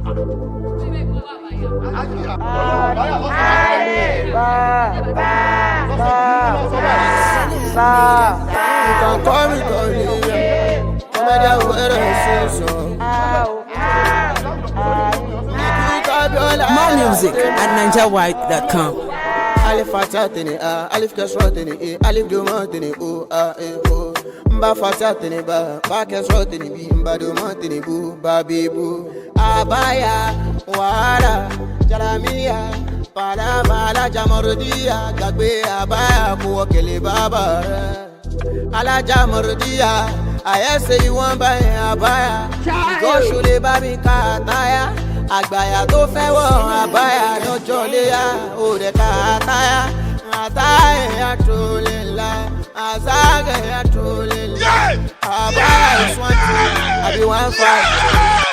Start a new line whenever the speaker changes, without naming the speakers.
More music at NigerWide.com.
Alif fatatini alif kasrotini alif dumotini mba fatatini ba kasrotini mba dumotini ba bibu abaya wala jalamia pala mala jamordia gagbe abaya ko kele baba ala jamordia ayese iwon ba abaya go shule babi kataya àgbàyà tó fẹ́ wọ̀ àbáyà lọ́jọ́ léyà òde ká àtàyà àtàyà tó lè la àzàgẹ̀yà tó lè la àbáyà is 1 2 àbí 1 5.